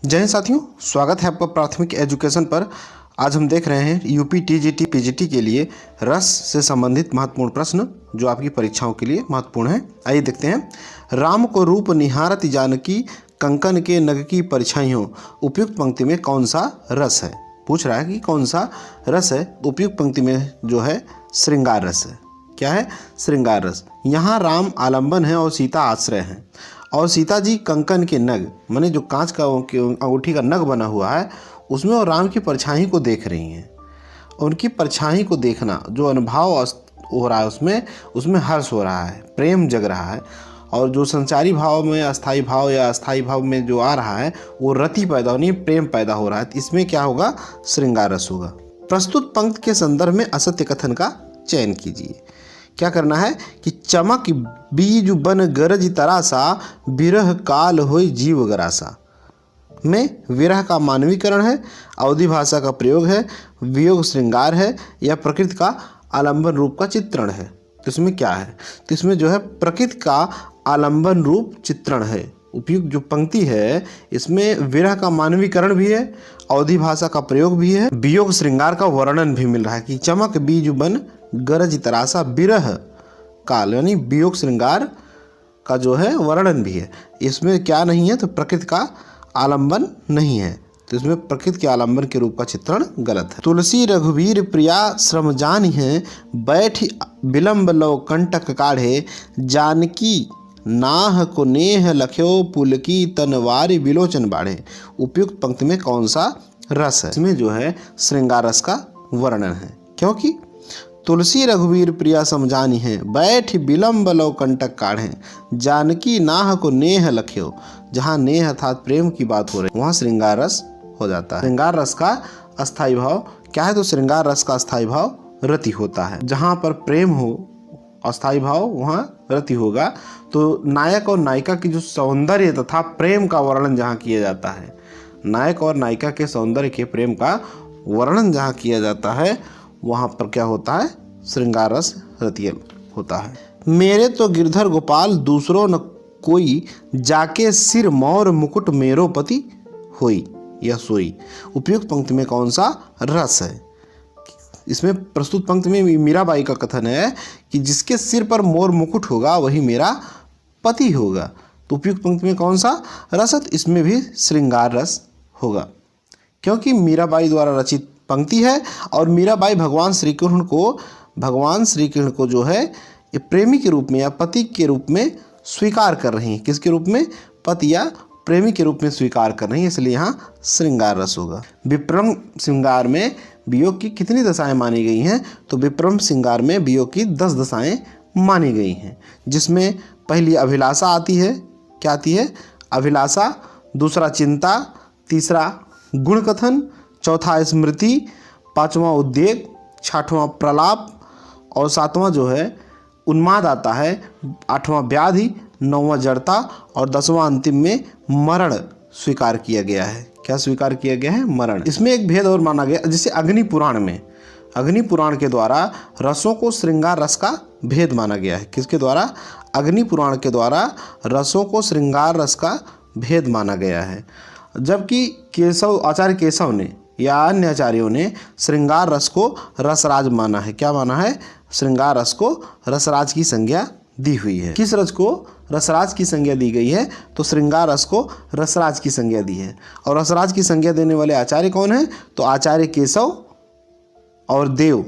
जय हिंद साथियों, स्वागत है आपका प्राथमिक एजुकेशन पर। आज हम देख रहे हैं यूपी टीजीटी पीजीटी के लिए रस से संबंधित महत्वपूर्ण प्रश्न जो आपकी परीक्षाओं के लिए महत्वपूर्ण है। आइए देखते हैं। राम को रूप निहारत जानकी, कंकन के नग की परछाइयों, उपयुक्त पंक्ति में कौन सा रस है। पूछ रहा है कि कौन सा रस है। उपयुक्त पंक्ति में जो है श्रृंगार रस है। क्या है? श्रृंगार रस। यहाँ राम आलंबन है और सीता आश्रय है, और सीता जी कंकन के नग माने जो कांच का अंगूठी का नग बना हुआ है उसमें और राम की परछाई को देख रही हैं। उनकी परछाई को देखना जो अनुभव हो रहा है उसमें हर्ष हो रहा है, प्रेम जग रहा है। और जो संचारी भाव में अस्थाई भाव या अस्थाई भाव में जो आ रहा है वो रति पैदा होनी, प्रेम पैदा हो रहा है। इसमें क्या होगा? श्रृंगार रस होगा। प्रस्तुत पंक्ति के संदर्भ में असत्य कथन का चयन कीजिए। क्या करना है कि चमक बीज बन गरज तरासा, बिरह काल होय जीव गरासा में विरह का मानवीकरण है, अवधि भाषा का प्रयोग है, वियोग श्रृंगार है, या प्रकृति का आलंबन रूप का चित्रण है। तो इसमें क्या है? तो इसमें जो है प्रकृति का आलंबन रूप चित्रण है। उपयुक्त जो पंक्ति है इसमें विरह का मानवीकरण भी है, अवधि भाषा का प्रयोग भी है, वियोग श्रृंगार का वर्णन भी मिल रहा है कि चमक बीज बन गरज तरासा, बिरह काल यानी वियोग श्रृंगार का जो है वर्णन भी है। इसमें क्या नहीं है? तो प्रकृति का आलंबन नहीं है, तो इसमें प्रकृति के आलंबन के रूप का चित्रण गलत है। तुलसी रघुवीर प्रिया श्रम जानी है, बैठ विलंब लो कंटक काढ़े, जानकी नाह को नेह लख्यो, पुलकी तनवारी विलोचन बाढ़े। उपयुक्त पंक्ति में कौन सा रस है? इसमें जो है श्रृंगार रस का वर्णन है, क्योंकि तुलसी रघुवीर प्रिया समझानी है, बैठ विलंब लो कंटक काढ़े, जानकी नाह को नेह लख्यो। जहाँ नेह अर्थात प्रेम की बात हो रही है वहाँ श्रृंगार रस हो जाता है। श्रृंगार रस का अस्थाई भाव क्या है? तो श्रृंगार रस का अस्थाई भाव रति होता है। जहाँ पर प्रेम हो अस्थाई भाव वहाँ रति होगा। तो नायक और नायिका की जो सौंदर्य तथा प्रेम का वर्णन जहाँ किया जाता है, नायक और नायिका के सौंदर्य के प्रेम का वर्णन जहाँ किया जाता है वहाँ पर क्या होता है? श्रृंगार रस रतियल होता है। मेरे तो गिरधर गोपाल दूसरों न कोई, जाके सिर मोर मुकुट मेरो पति होई या सोई। उपयुक्त पंक्ति में कौन सा रस है? इसमें प्रस्तुत पंक्ति में मीराबाई का कथन है कि जिसके सिर पर मोर मुकुट होगा वही मेरा पति होगा। तो उपयुक्त पंक्ति में कौन सा रस है? इसमें भी श्रृंगार रस होगा, क्योंकि मीराबाई द्वारा रचित पंक्ति है और मीराबाई भगवान श्री कृष्ण को जो है ये प्रेमी के रूप में या पति के रूप में स्वीकार कर रही हैं। किसके रूप में? पति या प्रेमी के रूप में स्वीकार कर रही हैं, इसलिए यहाँ श्रृंगार रस होगा। विप्रम श्रृंगार में वियोग की कितनी दशाएं मानी गई हैं? तो विप्रम श्रृंगार में वियोग की 10 दशाएं मानी गई हैं, जिसमें पहली अभिलाषा आती है। क्या आती है? अभिलाषा। दूसरा चिंता, तीसरा गुण कथन, चौथा स्मृति, पांचवा उद्वेग, छठवां प्रलाप और सातवां जो है उन्माद आता है, आठवां व्याधि, नौवां जड़ता और 10वां अंतिम में मरण स्वीकार किया गया है। क्या स्वीकार किया गया है? मरण। इसमें एक भेद और माना गया, जैसे अग्नि पुराण के द्वारा रसों को श्रृंगार रस का भेद माना गया है। किसके द्वारा? अग्नि पुराण के द्वारा रसों को श्रृंगार रस का भेद माना गया है, जबकि आचार्य केशव ने या अन्य आचार्यों ने श्रृंगार रस को रसराज माना है। क्या माना है? श्रृंगार रस को रसराज की संज्ञा दी हुई है। किस रस को रसराज की संज्ञा दी गई है? तो श्रृंगार रस को रसराज की संज्ञा दी है। और रसराज की संज्ञा देने वाले आचार्य कौन है? तो आचार्य केशव और देव।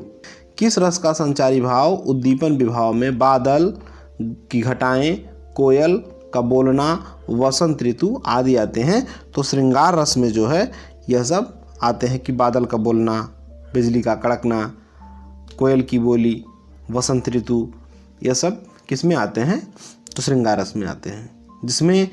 किस रस का संचारी भाव उद्दीपन विभाव में बादल की घटाएं, कोयल का बोलना, वसंत ऋतु आदि आते हैं? तो श्रृंगार रस में जो है यह सब आते हैं कि बादल का बोलना, बिजली का कड़कना, कोयल की बोली, वसंत ऋतु, यह सब किस में आते हैं? तो श्रृंगार रस में आते हैं, जिसमें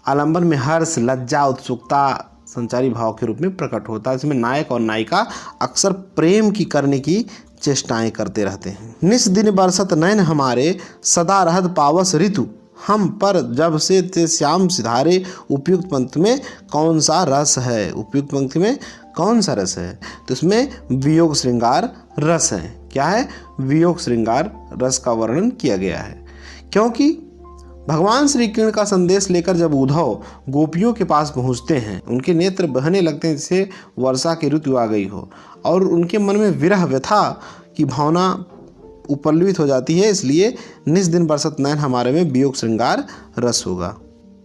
आलंबन में हर्ष, लज्जा, उत्सुकता संचारी भाव के रूप में प्रकट होता है। इसमें नायक और नायिका अक्सर प्रेम की करने की चेष्टाएं करते रहते हैं। निस दिन बरसत नैन हमारे, सदा रहत पावस ऋतु, हम पर जब से ते श्याम सिधारे। उपयुक्त पंक्ति में कौन सा रस है? उपयुक्त पंक्ति में कौन सा रस है? तो इसमें वियोग श्रृंगार रस है। क्या है? वियोग श्रृंगार रस का वर्णन किया गया है, क्योंकि भगवान श्री कृष्ण का संदेश लेकर जब उद्धव गोपियों के पास पहुंचते हैं, उनके नेत्र बहने लगते हैं जैसे वर्षा की ऋतु आ गई हो, और उनके मन में विरह व्यथा की भावना उपल्लवित हो जाती है। इसलिए निज दिन बरसत नयन हमारे में वियोग श्रृंगार रस होगा।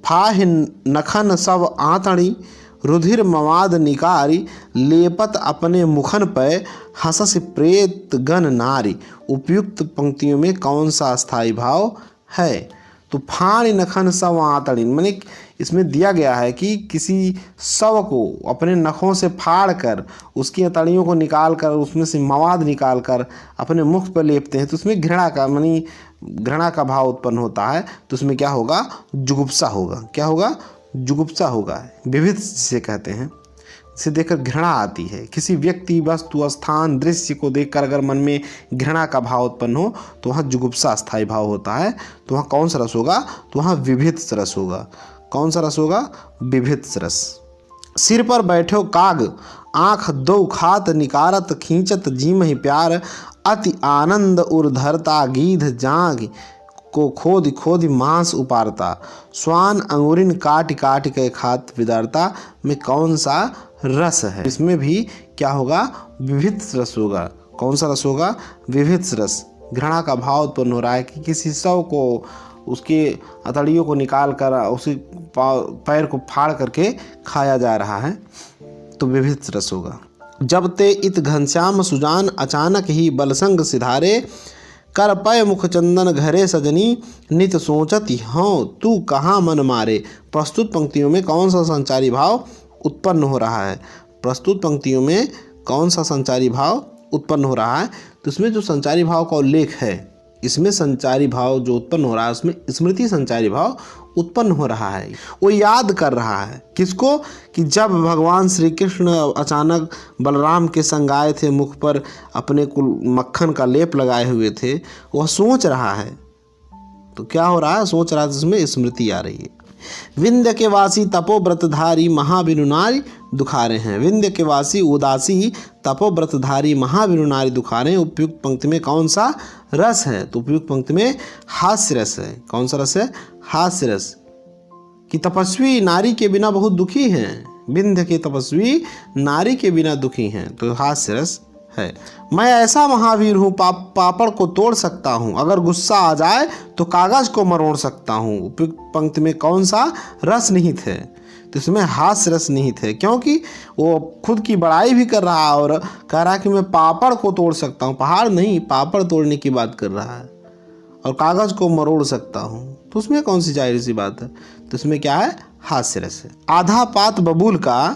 फाहि नखन सब आतणी रुधिर मवाद निकारी, लेपत अपने मुखन पे हसस प्रेत गण नारी। उपयुक्त पंक्तियों में कौन सा स्थायी भाव है? तो फाण नखन सब आतड़ी, माने इसमें दिया गया है कि किसी शव को अपने नखों से फाड़ कर उसकी अतड़ियों को निकाल कर उसमें से मवाद निकाल कर अपने मुख पर लेपते हैं, तो उसमें घृणा का मानी घृणा का भाव उत्पन्न होता है। तो उसमें क्या होगा? जुगुप्सा होगा। क्या होगा? जुगुप्सा होगा। विभिद जिसे कहते हैं, इसे देखकर घृणा आती है। किसी व्यक्ति, वस्तु, स्थान, दृश्य को देखकर अगर मन में घृणा का भाव उत्पन्न हो तो वहाँ जुगुप्सा स्थायी भाव होता है। तो वहाँ कौन सा रस होगा? तो वहाँ विभिद रस होगा। कौन सा रस होगा? विभिद रस। सिर पर बैठो काग आँख दो खात निकारत, खींचत जीम ही प्यार अति आनंद उर्धरता, गीध जाग को खोद खोद मांस उपारता, स्वान अंगुरिन काट काट के खात विदारता। में कौन सा रस है? इसमें भी क्या होगा? विभिद रस होगा। कौन सा रस होगा? विभिद रस। घृणा का भाव उत्पन्न हो रहा है कि किसी शव को उसके अतड़ियों को निकाल कर उसी पैर को फाड़ करके खाया जा रहा है, तो विभिद रस होगा। जब ते इत घनश्याम सुजान अचानक ही बलसंग सिधारे, कर पय मुख चंदन घरे सजनी नित सोचती हूँ तू कहाँ मन मारे। प्रस्तुत पंक्तियों में कौन सा संचारी भाव उत्पन्न हो रहा है? प्रस्तुत पंक्तियों में कौन सा संचारी भाव उत्पन्न हो रहा है? तो इसमें जो संचारी भाव का उल्लेख है, इसमें संचारी भाव जो उत्पन्न हो रहा है उसमें स्मृति संचारी भाव उत्पन्न हो रहा है। वो याद कर रहा है किसको? कि जब भगवान श्री कृष्ण अचानक बलराम के संग आए थे, मुख पर अपने कुल मक्खन का लेप लगाए हुए थे, वह सोच रहा है। तो क्या हो रहा है? सोच रहा है, जिसमें स्मृति आ रही है। विंध्य के वासी तपोव्रतधारी महाविनु नारी दुखारे हैं। विंध्य के वासी उदासी तपोव्रतधारी महाविनु नारी दुखारे हैं। उपयुक्त पंक्ति में कौन सा रस है? तो उपयुक्त पंक्ति में हास्य रस है। कौन सा रस है? हास्य रस। कि तपस्वी नारी के बिना बहुत दुखी हैं। विंध्य के तपस्वी नारी के बिना दुखी हैं, तो हास्य रस है। मैं ऐसा महावीर हूँ पापड़ को तोड़ सकता हूँ, अगर गुस्सा आ जाए तो कागज को मरोड़ सकता हूँ। उपयुक्त पंक्ति में कौन सा रस निहित है? तो इसमें हास्य रस निहित है, क्योंकि वो खुद की बड़ाई भी कर रहा है और कह रहा है कि मैं पापड़ को तोड़ सकता हूँ। पहाड़ नहीं, पापड़ तोड़ने की बात कर रहा है, और कागज को मरोड़ सकता हूँ। तो उसमें कौन सी जाहिर सी बात है? तो इसमें क्या है? हास्य रस है। आधा पात बबूल का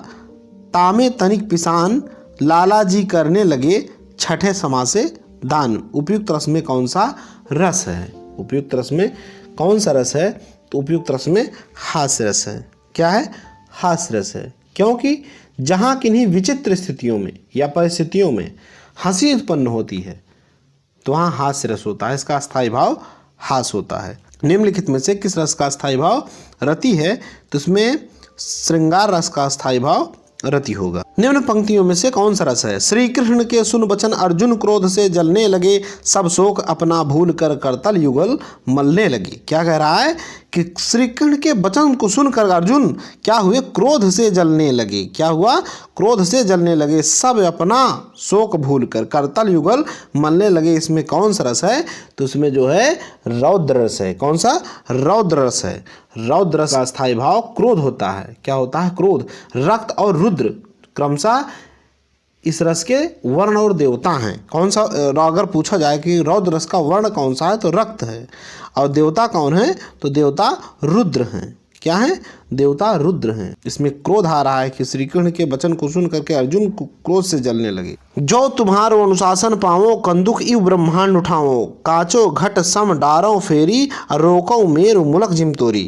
तामे तनिक पिसान, लाला जी करने लगे छठे समा से दान। उपयुक्त रस में कौन सा रस है? उपयुक्त रस में कौन सा रस है? तो उपयुक्त रस में हास्य रस है। क्या है? हास्य रस है, क्योंकि जहाँ किन्हीं विचित्र स्थितियों में या परिस्थितियों में हंसी उत्पन्न होती है तो वहाँ हास्य रस होता है। इसका स्थायी भाव हास्य होता है। निम्नलिखित में से किस रस का स्थायी भाव रति है? तो इसमें श्रृंगार रस का स्थायी भाव रति होगा। निम्न पंक्तियों में से कौन सा रस है? श्री कृष्ण के सुन वचन अर्जुन क्रोध से जलने लगे, सब शोक अपना भूल कर करतल युगल मलने लगे। क्या कह रहा है? कि श्री कृष्ण के वचन को सुनकर अर्जुन क्या हुए? क्रोध से जलने लगे। क्या हुआ? क्रोध से जलने लगे, सब अपना शोक भूल कर करतल युगल मलने लगे। इसमें कौन सा रस है? तो इसमें जो है रौद्र रस है। कौन सा? रौद्र रस है। रौद्र रस का स्थायी भाव क्रोध होता है। क्या होता है? क्रोध। रक्त और रुद्र क्रमशः इस रस के वर्ण और देवता हैं। कौन सा? अगर पूछा जाए कि रौद्र रस का वर्ण कौन सा है, तो रक्त है। और देवता कौन है? तो देवता रुद्र हैं। क्या है? देवता रुद्र हैं। इसमें क्रोध आ रहा है कि श्री कृष्ण के वचन को सुन करके अर्जुन क्रोध से जलने लगे। जो तुम्हारो अनुशासन पावो, कंदुक इव ब्रह्मांड उठाओ, काचो घट सम डारो फेरी, रोको मेरु मुलक जिमतोरी।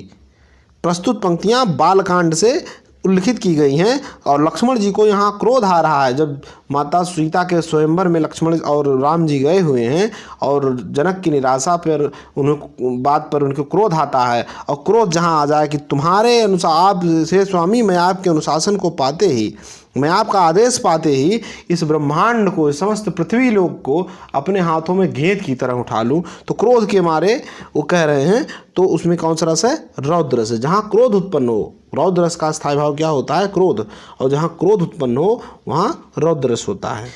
प्रस्तुत पंक्तियां बालकांड से उल्लिखित की गई हैं और लक्ष्मण जी को यहाँ क्रोध आ रहा है। जब माता सीता के स्वयंवर में लक्ष्मण और राम जी गए हुए हैं और जनक की निराशा पर उन्हें बात पर उनको क्रोध आता है, और क्रोध जहाँ आ जाए कि तुम्हारे अनुसार आप से स्वामी, मैं आपके अनुशासन को पाते ही मैं आपका आदेश पाते ही इस ब्रह्मांड को, समस्त पृथ्वी लोक को अपने हाथों में गेंद की तरह उठा लूं। तो क्रोध के मारे वो कह रहे हैं, तो उसमें कौन सा रस है? रौद्र रस है। जहाँ क्रोध उत्पन्न हो, रौद्र रस का स्थायी भाव क्या होता है? क्रोध। और जहाँ क्रोध उत्पन्न हो वहाँ रौद्र रस होता है।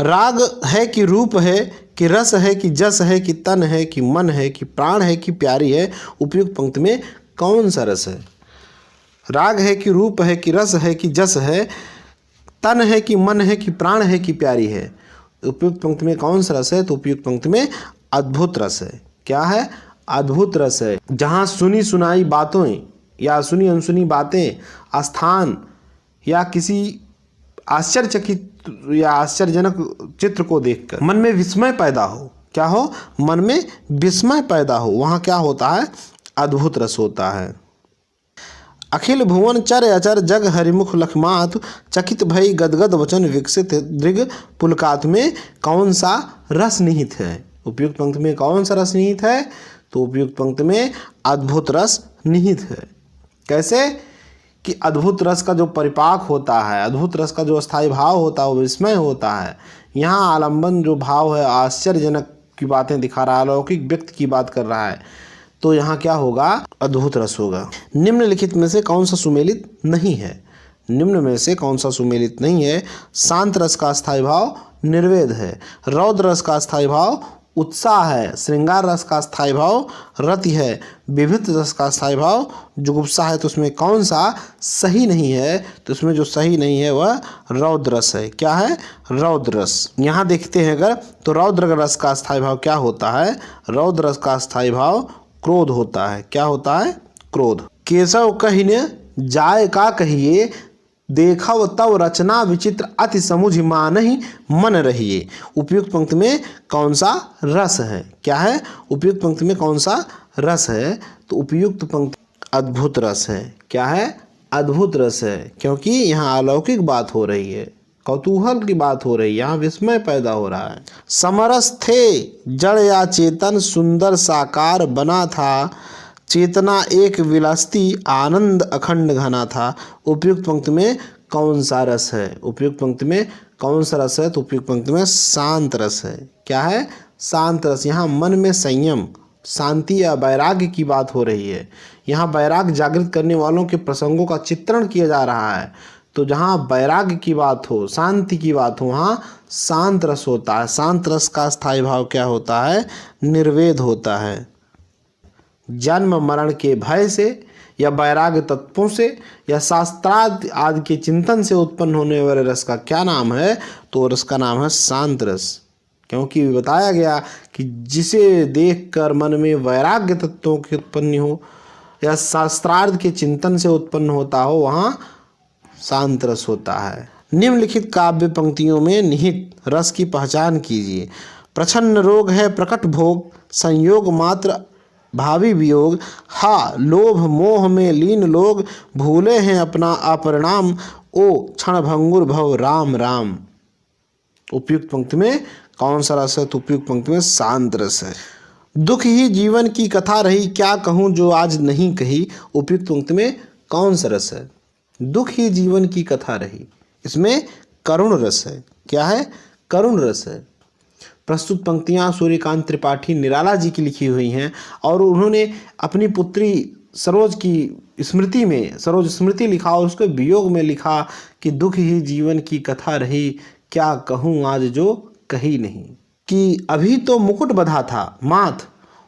राग है कि रूप है कि रस है कि जस है कि तन है कि मन है कि प्राण है कि प्यारी है, उपयुक्त पंक्ति में कौन सा रस है? राग है कि रूप है कि रस है कि जस है, तन है कि मन है कि प्राण है कि प्यारी है, उपयुक्त पंक्ति में कौन सा रस है? तो उपयुक्त पंक्ति में अद्भुत रस है। क्या है? अद्भुत रस है। जहाँ सुनी सुनाई बातों या सुनी अनसुनी बातें स्थान या किसी आश्चर्यचकित या आश्चर्यजनक चित्र को देखकर मन में विस्मय पैदा हो, क्या हो? मन में विस्मय पैदा हो, वहाँ क्या होता है? अद्भुत रस होता है। अखिल भुवन चर अचर जग हरिमुख लखमात, चकित भई गदगद वचन विकसित दृग पुलकात में कौन सा रस निहित है? उपयुक्त पंक्ति में कौन सा रस निहित है? तो उपयुक्त पंक्ति में अद्भुत रस निहित है। कैसे? कि अद्भुत रस का जो परिपाक होता है, अद्भुत रस का जो स्थायी भाव होता है वो विस्मय होता है। यहाँ आलम्बन जो भाव है आश्चर्यजनक की बातें दिखा रहा है, अलौकिक व्यक्ति की बात कर रहा है, तो यहाँ क्या होगा? अद्भुत रस होगा। निम्नलिखित में से कौन सा सुमेलित नहीं है? निम्न में से कौन सा सुमेलित नहीं है? शांत रस का स्थायी भाव निर्वेद है, रौद्र रस का स्थायी भाव उत्साह है, श्रृंगार रस का स्थायी भाव रति है, विभिन्न रस का स्थायी भाव जुगुप्सा है। तो उसमें कौन सा सही नहीं है? तो इसमें जो सही नहीं है वह रौद्र रस है। क्या है? रौद्र रस। यहाँ देखते हैं अगर, तो रौद्र रस का स्थायी भाव क्या होता है? रौद्र रस का स्थायी भाव क्रोध होता है। क्या होता है? क्रोध। केशव कहिने जाय का कहिए, देखव तव रचना विचित्र अति समुझ मानहि मन रहिए, उपयुक्त पंक्ति में कौन सा रस है? क्या है? उपयुक्त पंक्ति में कौन सा रस है? तो उपयुक्त पंक्ति अद्भुत रस है। क्या है? अद्भुत रस है, क्योंकि यहाँ अलौकिक बात हो रही है, कौतूहल की बात हो रही है, यहाँ विस्मय पैदा हो रहा है। समरस थे जड़ या चेतन, सुंदर साकार बना था, चेतना एक विलसती आनंद अखंड घना था, उपयुक्त पंक्ति में कौन सा रस है? उपयुक्त पंक्ति में कौन सा रस है? तो उपयुक्त पंक्ति में शांत रस है। क्या है? शांत रस। यहाँ मन में संयम, शांति या वैराग्य की बात हो रही है। यहाँ वैराग्य जागृत करने वालों के प्रसंगों का चित्रण किया जा रहा है। तो जहाँ वैराग्य की बात हो, शांति की बात हो, वहाँ शांत रस होता है। शांत रस का स्थायी भाव क्या होता है? निर्वेद होता है। जन्म मरण के भय से या वैराग्य तत्वों से या शास्त्रार्थ आदि के चिंतन से उत्पन्न होने वाले रस का क्या नाम है? तो रस का नाम है शांत रस। क्योंकि बताया गया कि जिसे देखकर मन में वैराग्य तत्वों की उत्पत्ति हो या शास्त्रार्थ के चिंतन से उत्पन्न होता हो, वहाँ शांत रस होता है। निम्नलिखित काव्य पंक्तियों में निहित रस की पहचान कीजिए। प्रच्छन्न रोग है प्रकट भोग, संयोग मात्र भावी वियोग, हा लोभ मोह में लीन लोग, भूले हैं अपना अपरिणाम, ओ क्षण भंगुर भव राम राम। उपयुक्त पंक्ति में कौन सा रस है? तो उपयुक्त पंक्ति में शांत रस है। दुख ही जीवन की कथा रही, क्या कहूँ जो आज नहीं कही, उपयुक्त पंक्ति में कौन सा रस है? दुख ही जीवन की कथा रही, इसमें करुण रस है। क्या है? करुण रस है। प्रस्तुत पंक्तियाँ सूर्यकांत त्रिपाठी निराला जी की लिखी हुई हैं और उन्होंने अपनी पुत्री सरोज की स्मृति में सरोज स्मृति लिखा और उसके वियोग में लिखा कि दुख ही जीवन की कथा रही, क्या कहूँ आज जो कही नहीं। कि अभी तो मुकुट बंधा था माथ,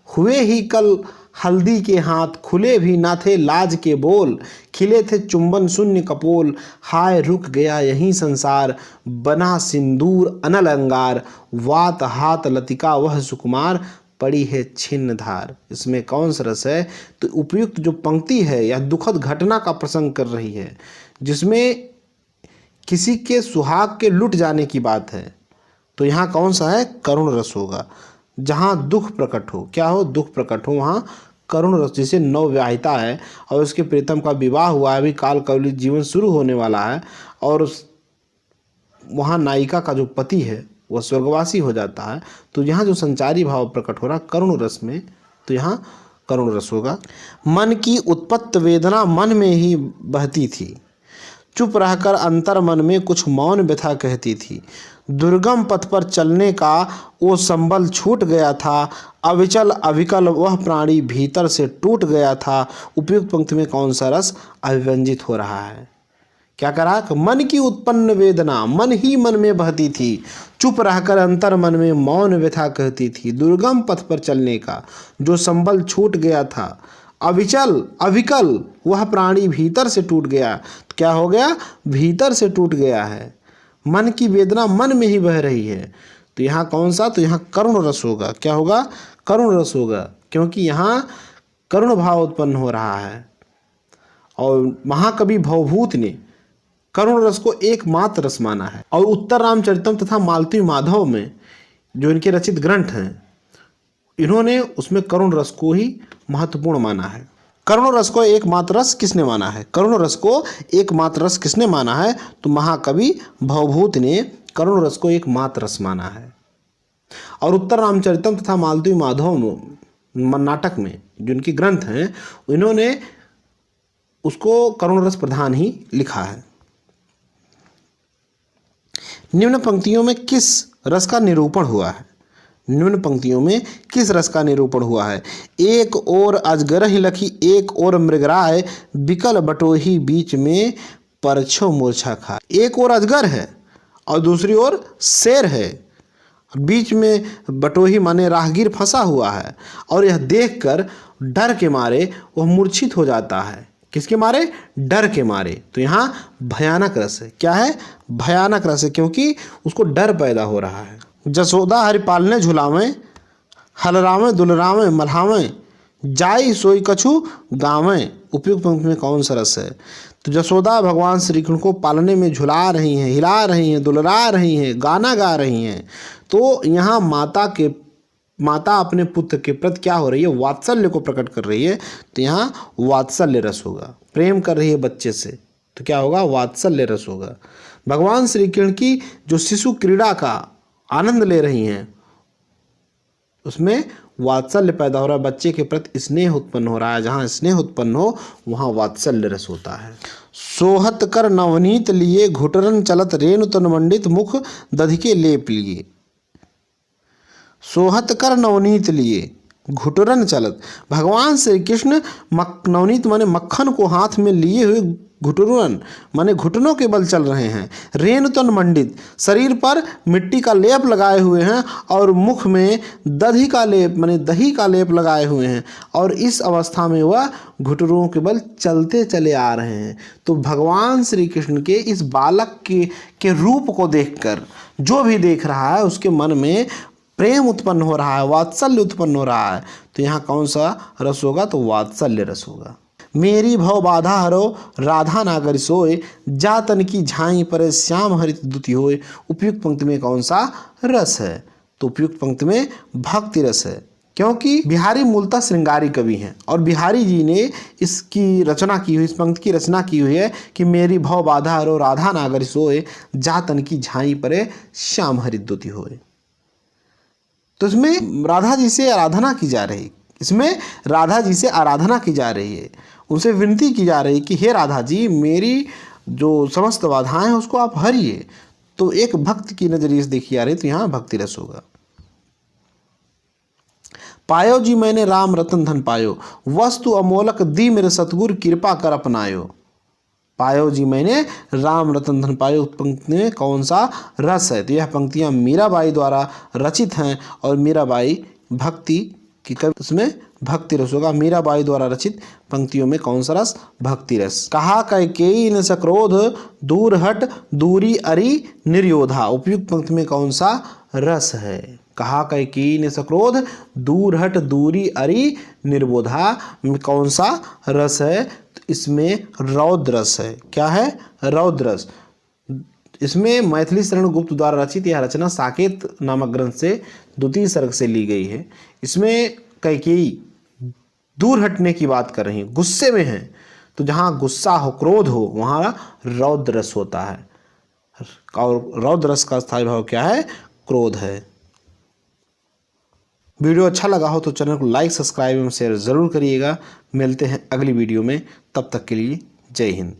हुए ही कल हल्दी के हाथ, खुले भी ना थे लाज के बोल, खिले थे चुंबन शून्य कपोल, हाय रुक गया यही संसार, बना सिंदूर अनल अंगार, वात हाथ लतिका वह सुकुमार, पड़ी है छिन्न धार। इसमें कौन सा रस है? तो उपयुक्त जो पंक्ति है यह दुखद घटना का प्रसंग कर रही है, जिसमें किसी के सुहाग के लुट जाने की बात है। तो यहाँ कौन सा है? करुण रस होगा। जहाँ दुख प्रकट हो, क्या हो? दुख प्रकट हो, वहाँ करुण रस। जैसे नवविवाहिता है और उसके प्रीतम का विवाह हुआ है, अभी काल कवलित जीवन शुरू होने वाला है, और वहाँ नायिका का जो पति है वह स्वर्गवासी हो जाता है, तो यहाँ जो संचारी भाव प्रकट हो रहा करुण रस में, तो यहाँ करुण रस होगा। मन की उत्पत्त वेदना मन में ही बहती थी, चुप रहकर अंतर मन में कुछ मौन व्यथा कहती थी। दुर्गम पथ पर चलने का वो संबल छूट गया था, अविचल अविकल वह प्राणी भीतर से टूट गया था। उपयुक्त पंक्ति में कौन सा रस अभिव्यंजित हो रहा है? क्या करा? मन की उत्पन्न वेदना मन ही मन में बहती थी, चुप रहकर अंतर मन में मौन व्यथा कहती थी। दुर्गम पथ पर चलने का जो संबल छूट गया था, अविचल अविकल वह प्राणी भीतर से टूट गया। तो क्या हो गया? भीतर से टूट गया है। मन की वेदना मन में ही बह रही है। तो यहाँ कौन सा? तो यहाँ करुण रस होगा। क्या होगा? करुण रस होगा, क्योंकि यहाँ करुण भाव उत्पन्न हो रहा है। और महाकवि भवभूत ने करुण रस को एकमात्र रस माना है। और उत्तर रामचरितम तथा मालती माधव में जो इनके रचित ग्रंथ हैं, इन्होंने उसमें करुण रस को ही महत्वपूर्ण माना है। करुण रस को एकमात्र रस किसने माना है? करुण रस को एकमात्र रस किसने माना है? तो महाकवि भवभूत ने करुण रस को एकमात्र रस माना है। और उत्तर रामचरितम तथा मालती माधव नाटक में जो इनके ग्रंथ हैं, इन्होंने उसको करुण रस प्रधान ही लिखा है। निम्न पंक्तियों में किस रस का निरूपण हुआ है? निम्न पंक्तियों में किस रस का निरूपण हुआ है? एक ओर अजगर ही लखी, एक ओर मृगराय, बिकल बटोही बीच में परछो मूर्छा खा। एक ओर अजगर है और दूसरी ओर शेर है, बीच में बटोही माने राहगीर फंसा हुआ है, और यह देखकर डर के मारे वह मूर्छित हो जाता है। किसके मारे? डर के मारे। तो यहाँ भयानक रस है। क्या है? भयानक रस है, क्योंकि उसको डर पैदा हो रहा है। जसोदा हरिपालने झुलावें, हलरावें दुलरावें मल्हावें, जाई सोई कछु गावें। उपयुक्त पंक्ति में कौन सा रस है? तो जसोदा भगवान श्री कृष्ण को पालने में झुला रही हैं, हिला रही हैं, दुलरा रही हैं, गाना गा रही हैं। तो यहाँ माता अपने पुत्र के प्रति क्या हो रही है? वात्सल्य को प्रकट कर रही है। तो यहाँ वात्सल्य रस होगा। प्रेम कर रही है बच्चे से, तो क्या होगा? वात्सल्य रस होगा। भगवान श्री कृष्ण की जो शिशु क्रीड़ा का आनंद ले रही हैं, उसमें वात्सल्य पैदा हो रहा है, बच्चे के प्रति स्नेह उत्पन्न हो रहा है। जहाँ स्नेह उत्पन्न हो वहाँ वात्सल्य रस होता है। सोहत कर नवनीत लिए, घुटरन चलत रेणु तन मंडित, मुख दधिके लेप लिए। सोहत कर नवनीत लिए, घुटरन चलत। भगवान श्री कृष्ण नवनीत माने मक्खन को हाथ में लिए हुए, घुटुरन माने घुटनों के बल चल रहे हैं। रेणुतन मंडित, शरीर पर मिट्टी का लेप लगाए हुए हैं, और मुख में दही का लेप माने दही का लेप लगाए हुए हैं, और इस अवस्था में वह घुटनों के बल चलते चले आ रहे हैं। तो भगवान श्री कृष्ण के इस बालक के रूप को देखकर जो भी देख रहा है, उसके मन में प्रेम उत्पन्न हो रहा है, वात्सल्य उत्पन्न हो रहा है। तो यहाँ कौन सा रस होगा? तो वात्सल्य रस होगा। मेरी भव बाधा हरो, राधा नागर सोए, जा तन की झाई पर श्याम हरित दुति होए। उपयुक्त पंक्ति में कौन सा रस है? तो उपयुक्त पंक्ति में भक्ति रस है, क्योंकि बिहारी मूलतः श्रृंगारी कवि हैं, और बिहारी जी ने इसकी रचना की हुई, इस पंक्ति की रचना की हुई है कि मेरी भव बाधा हरो, राधा नागर सोए, जा तन की झाई पर श्याम हरित दुति होए। तो इसमें राधा जी से आराधना की जा रही, इसमें राधा जी से आराधना की जा रही है, उनसे विनती की जा रही है कि हे राधा जी, मेरी जो समस्त बाधाएं हैं उसको आप हरिए। तो एक भक्त की नजरिए से देखी जा रही, तो यहाँ भक्ति रस होगा। पायो जी मैंने राम रतन धन पायो, वस्तु अमोलक दी मेरे सतगुरु कृपा कर अपनायो। पायो जी मैंने राम रतन धन पायो, पंक्ति में कौन सा रस है? तो यह पंक्तियां मीराबाई द्वारा रचित हैं, और मीराबाई भक्ति की कवि, उसमें भक्ति रस होगा। मीराबाई द्वारा रचित पंक्तियों में कौन सा रस? भक्ति रस। कहा कैकेयी न सक्रोध, दूर हट दूरी अरि निर्योधा। उपयुक्त पंक्ति में कौन सा रस है? कहा कैकेयी न सक्रोध, दूर हट दूरी अरि निर्बोधा में कौन सा रस है? तो इसमें रौद्र रस है। क्या है? रौद्र रस। इसमें मैथिली शरण गुप्त द्वारा रचित यह रचना साकेत नामक ग्रंथ से द्वितीय सर्ग से ली गई है। इसमें कैकेयी दूर हटने की बात कर रही हैं, गुस्से में हैं, तो जहाँ गुस्सा हो, क्रोध हो, वहाँ रौद्र रस होता है, और रौद्र रस का स्थायी भाव क्या है? क्रोध है। वीडियो अच्छा लगा हो तो चैनल को लाइक, सब्सक्राइब एवं शेयर ज़रूर करिएगा। मिलते हैं अगली वीडियो में, तब तक के लिए जय हिंद।